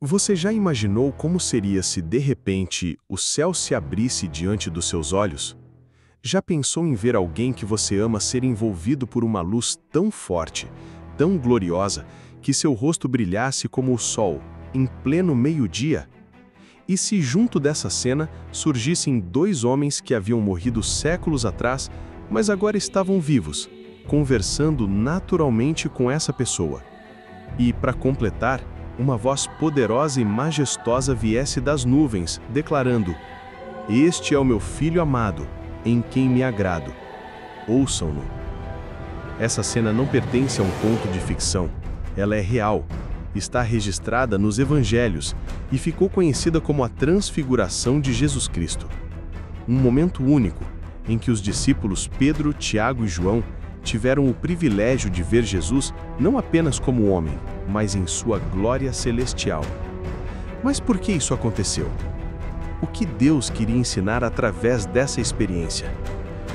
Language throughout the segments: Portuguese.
Você já imaginou como seria se, de repente, o céu se abrisse diante dos seus olhos? Já pensou em ver alguém que você ama ser envolvido por uma luz tão forte, tão gloriosa, que seu rosto brilhasse como o sol, em pleno meio-dia? E se junto dessa cena surgissem dois homens que haviam morrido séculos atrás, mas agora estavam vivos, conversando naturalmente com essa pessoa? E, para completar, uma voz poderosa e majestosa viesse das nuvens, declarando: "Este é o meu Filho amado, em quem me agrado. Ouçam-no." Essa cena não pertence a um conto de ficção. Ela é real, está registrada nos Evangelhos e ficou conhecida como a Transfiguração de Jesus Cristo. Um momento único em que os discípulos Pedro, Tiago e João tiveram o privilégio de ver Jesus não apenas como homem, mas em sua glória celestial. Mas por que isso aconteceu? O que Deus queria ensinar através dessa experiência?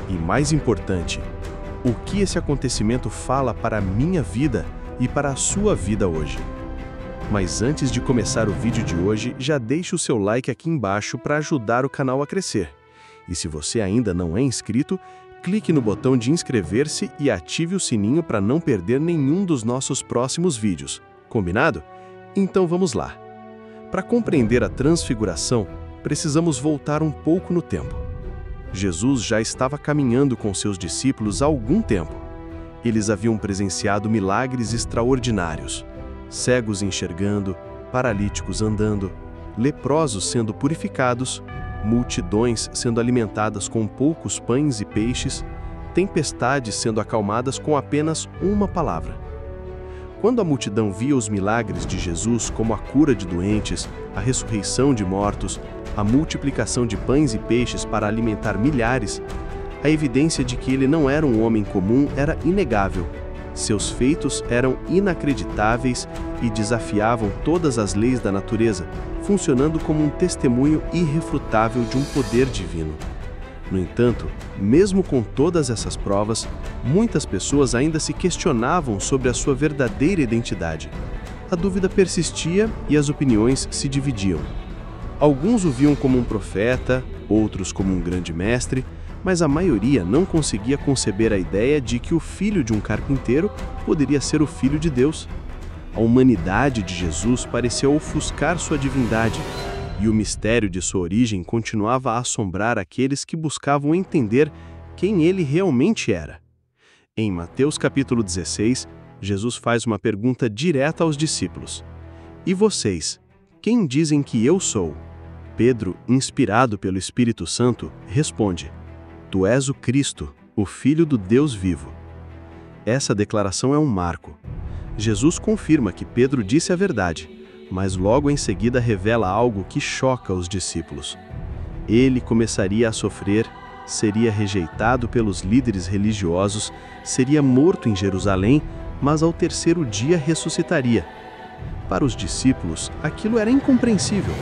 E mais importante, o que esse acontecimento fala para a minha vida e para a sua vida hoje? Mas antes de começar o vídeo de hoje, já deixe o seu like aqui embaixo para ajudar o canal a crescer. E se você ainda não é inscrito, clique no botão de inscrever-se e ative o sininho para não perder nenhum dos nossos próximos vídeos. Combinado? Então vamos lá. Para compreender a transfiguração, precisamos voltar um pouco no tempo. Jesus já estava caminhando com seus discípulos há algum tempo. Eles haviam presenciado milagres extraordinários: cegos enxergando, paralíticos andando, leprosos sendo purificados, multidões sendo alimentadas com poucos pães e peixes, tempestades sendo acalmadas com apenas uma palavra. Quando a multidão via os milagres de Jesus, como a cura de doentes, a ressurreição de mortos, a multiplicação de pães e peixes para alimentar milhares, a evidência de que ele não era um homem comum era inegável. Seus feitos eram inacreditáveis e desafiavam todas as leis da natureza, funcionando como um testemunho irrefutável de um poder divino. No entanto, mesmo com todas essas provas, muitas pessoas ainda se questionavam sobre a sua verdadeira identidade. A dúvida persistia e as opiniões se dividiam. Alguns o viam como um profeta, outros como um grande mestre, mas a maioria não conseguia conceber a ideia de que o filho de um carpinteiro poderia ser o Filho de Deus. A humanidade de Jesus parecia ofuscar sua divindade, e o mistério de sua origem continuava a assombrar aqueles que buscavam entender quem ele realmente era. Em Mateus capítulo 16, Jesus faz uma pergunta direta aos discípulos: "E vocês, quem dizem que eu sou?" Pedro, inspirado pelo Espírito Santo, responde: "Tu és o Cristo, o Filho do Deus vivo." Essa declaração é um marco. Jesus confirma que Pedro disse a verdade, mas logo em seguida revela algo que choca os discípulos. Ele começaria a sofrer, seria rejeitado pelos líderes religiosos, seria morto em Jerusalém, mas ao terceiro dia ressuscitaria. Para os discípulos, aquilo era incompreensível.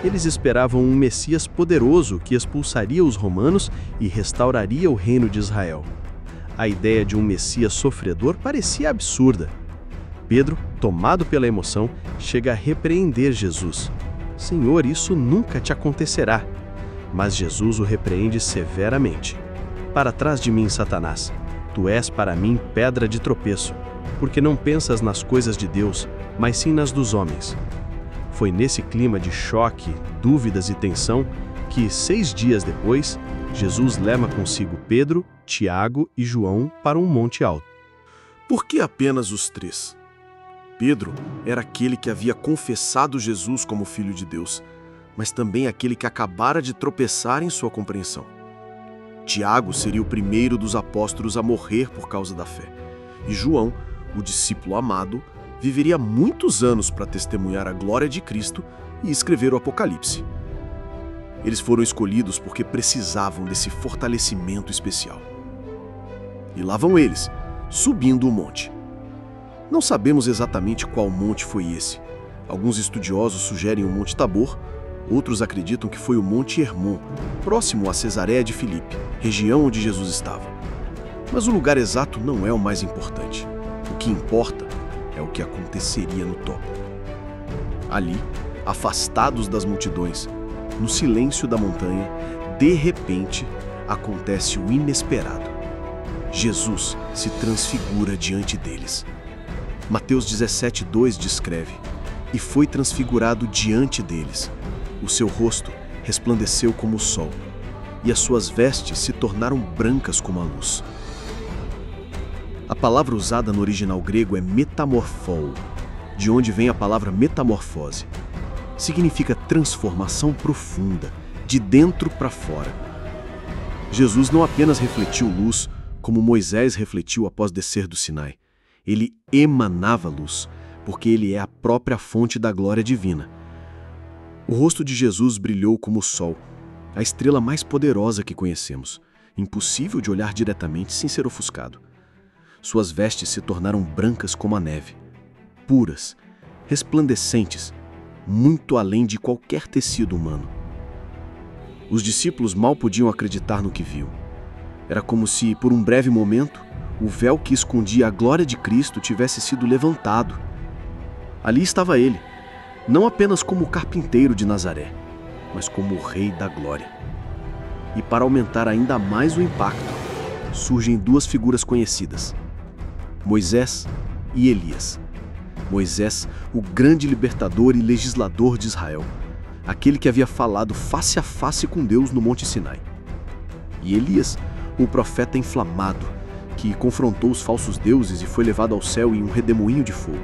Eles esperavam um Messias poderoso que expulsaria os romanos e restauraria o reino de Israel. A ideia de um Messias sofredor parecia absurda. Pedro, tomado pela emoção, chega a repreender Jesus: "Senhor, isso nunca te acontecerá." Mas Jesus o repreende severamente: "Para trás de mim, Satanás. Tu és para mim pedra de tropeço, porque não pensas nas coisas de Deus, mas sim nas dos homens." Foi nesse clima de choque, dúvidas e tensão que, 6 dias depois, Jesus leva consigo Pedro, Tiago e João para um monte alto. Por que apenas os 3? Pedro era aquele que havia confessado Jesus como Filho de Deus, mas também aquele que acabara de tropeçar em sua compreensão. Tiago seria o primeiro dos apóstolos a morrer por causa da fé. E João, o discípulo amado, viveria muitos anos para testemunhar a glória de Cristo e escrever o Apocalipse. Eles foram escolhidos porque precisavam desse fortalecimento especial. E lá vão eles, subindo o monte. Não sabemos exatamente qual monte foi esse. Alguns estudiosos sugerem o Monte Tabor, outros acreditam que foi o Monte Hermon, próximo a Cesareia de Filipe, região onde Jesus estava. Mas o lugar exato não é o mais importante. O que importa é o que aconteceria no topo. Ali, afastados das multidões, no silêncio da montanha, de repente, acontece o inesperado. Jesus se transfigura diante deles. Mateus 17:2 descreve: "E foi transfigurado diante deles. O seu rosto resplandeceu como o sol, e as suas vestes se tornaram brancas como a luz." A palavra usada no original grego é metamorfou, de onde vem a palavra metamorfose. Significa transformação profunda, de dentro para fora. Jesus não apenas refletiu luz, como Moisés refletiu após descer do Sinai. Ele emanava luz, porque ele é a própria fonte da glória divina. O rosto de Jesus brilhou como o sol, a estrela mais poderosa que conhecemos, impossível de olhar diretamente sem ser ofuscado. Suas vestes se tornaram brancas como a neve, puras, resplandecentes, muito além de qualquer tecido humano. Os discípulos mal podiam acreditar no que viam. Era como se, por um breve momento, o véu que escondia a glória de Cristo tivesse sido levantado. Ali estava ele, não apenas como o carpinteiro de Nazaré, mas como o Rei da Glória. E para aumentar ainda mais o impacto, surgem duas figuras conhecidas: Moisés e Elias. Moisés, o grande libertador e legislador de Israel, aquele que havia falado face a face com Deus no Monte Sinai. E Elias, o profeta inflamado, que confrontou os falsos deuses e foi levado ao céu em um redemoinho de fogo.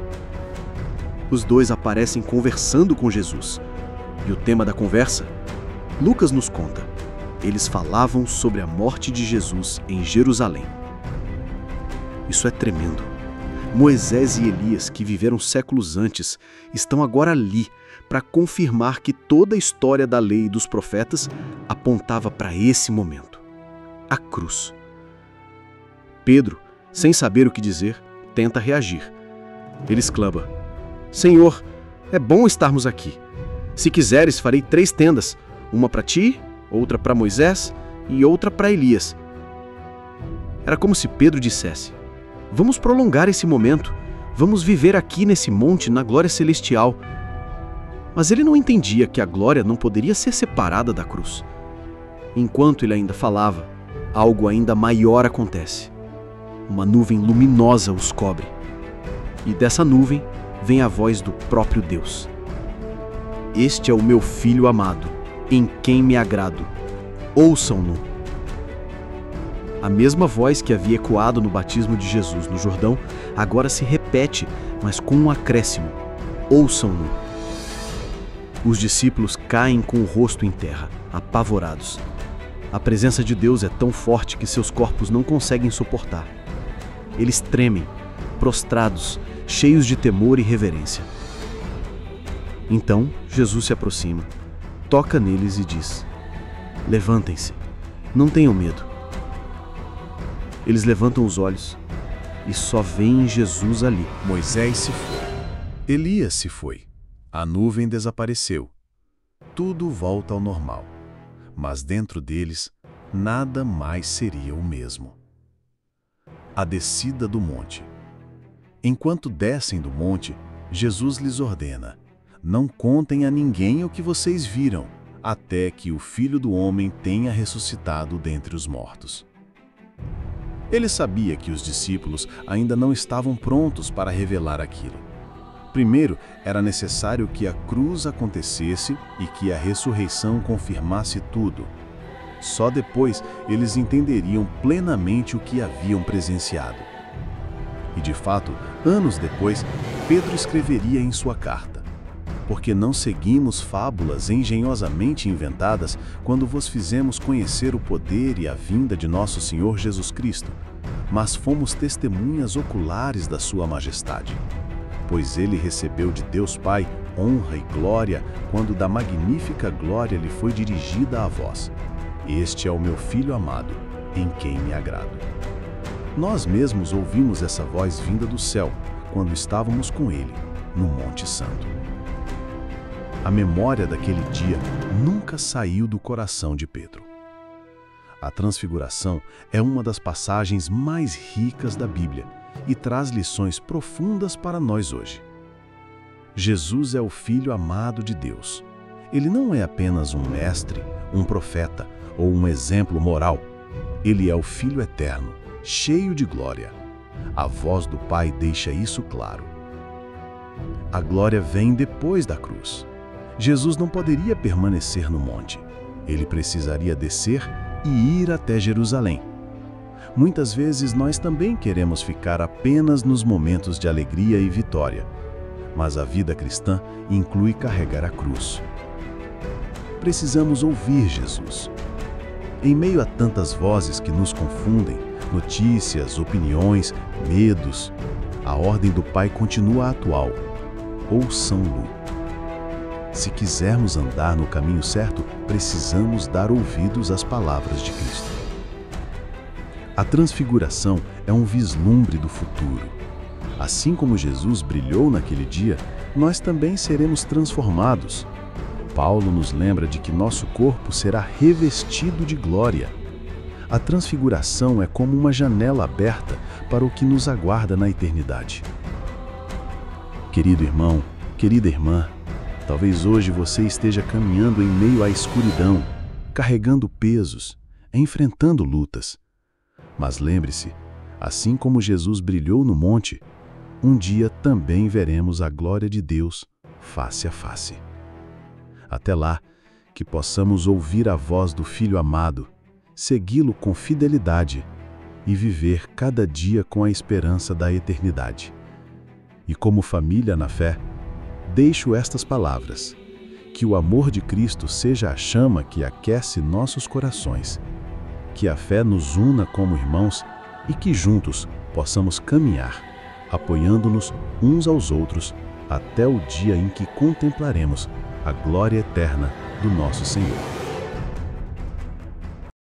Os dois aparecem conversando com Jesus. E o tema da conversa? Lucas nos conta. Eles falavam sobre a morte de Jesus em Jerusalém. Isso é tremendo. Moisés e Elias, que viveram séculos antes, estão agora ali para confirmar que toda a história da lei e dos profetas apontava para esse momento: a cruz. Pedro, sem saber o que dizer, tenta reagir. Ele exclama: "Senhor, é bom estarmos aqui. Se quiseres, farei 3 tendas, uma para ti, outra para Moisés e outra para Elias." Era como se Pedro dissesse: "Vamos prolongar esse momento, vamos viver aqui nesse monte na glória celestial." Mas ele não entendia que a glória não poderia ser separada da cruz. Enquanto ele ainda falava, algo ainda maior acontece. Uma nuvem luminosa os cobre. E dessa nuvem vem a voz do próprio Deus: "Este é o meu Filho amado, em quem me agrado. Ouçam-no." A mesma voz que havia ecoado no batismo de Jesus no Jordão, agora se repete, mas com um acréscimo: "Ouçam-no." Os discípulos caem com o rosto em terra, apavorados. A presença de Deus é tão forte que seus corpos não conseguem suportar. Eles tremem, prostrados, cheios de temor e reverência. Então, Jesus se aproxima, toca neles e diz: "Levantem-se, não tenham medo." Eles levantam os olhos e só veem Jesus ali. Moisés se foi. Elias se foi. A nuvem desapareceu. Tudo volta ao normal. Mas dentro deles, nada mais seria o mesmo. A descida do monte. Enquanto descem do monte, Jesus lhes ordena: "Não contem a ninguém o que vocês viram, até que o Filho do Homem tenha ressuscitado dentre os mortos." Ele sabia que os discípulos ainda não estavam prontos para revelar aquilo. Primeiro, era necessário que a cruz acontecesse e que a ressurreição confirmasse tudo. Só depois eles entenderiam plenamente o que haviam presenciado. E de fato, anos depois, Pedro escreveria em sua carta: "Porque não seguimos fábulas engenhosamente inventadas quando vos fizemos conhecer o poder e a vinda de nosso Senhor Jesus Cristo, mas fomos testemunhas oculares da sua majestade. Pois ele recebeu de Deus Pai honra e glória quando da magnífica glória lhe foi dirigida a vós. Este é o meu Filho amado, em quem me agrado." Nós mesmos ouvimos essa voz vinda do céu quando estávamos com ele no Monte Santo. A memória daquele dia nunca saiu do coração de Pedro. A Transfiguração é uma das passagens mais ricas da Bíblia e traz lições profundas para nós hoje. Jesus é o Filho amado de Deus. Ele não é apenas um mestre, um profeta ou um exemplo moral. Ele é o Filho eterno, cheio de glória. A voz do Pai deixa isso claro. A glória vem depois da cruz. Jesus não poderia permanecer no monte. Ele precisaria descer e ir até Jerusalém. Muitas vezes nós também queremos ficar apenas nos momentos de alegria e vitória, mas a vida cristã inclui carregar a cruz. Precisamos ouvir Jesus. Em meio a tantas vozes que nos confundem, notícias, opiniões, medos, a ordem do Pai continua atual. Ouçam-no. Se quisermos andar no caminho certo, precisamos dar ouvidos às palavras de Cristo. A transfiguração é um vislumbre do futuro. Assim como Jesus brilhou naquele dia, nós também seremos transformados. Paulo nos lembra de que nosso corpo será revestido de glória. A transfiguração é como uma janela aberta para o que nos aguarda na eternidade. Querido irmão, querida irmã, talvez hoje você esteja caminhando em meio à escuridão, carregando pesos, enfrentando lutas. Mas lembre-se, assim como Jesus brilhou no monte, um dia também veremos a glória de Deus face a face. Até lá, que possamos ouvir a voz do Filho amado, segui-lo com fidelidade e viver cada dia com a esperança da eternidade. E como família na fé, deixo estas palavras: que o amor de Cristo seja a chama que aquece nossos corações, que a fé nos una como irmãos e que juntos possamos caminhar, apoiando-nos uns aos outros até o dia em que contemplaremos a glória eterna do nosso Senhor.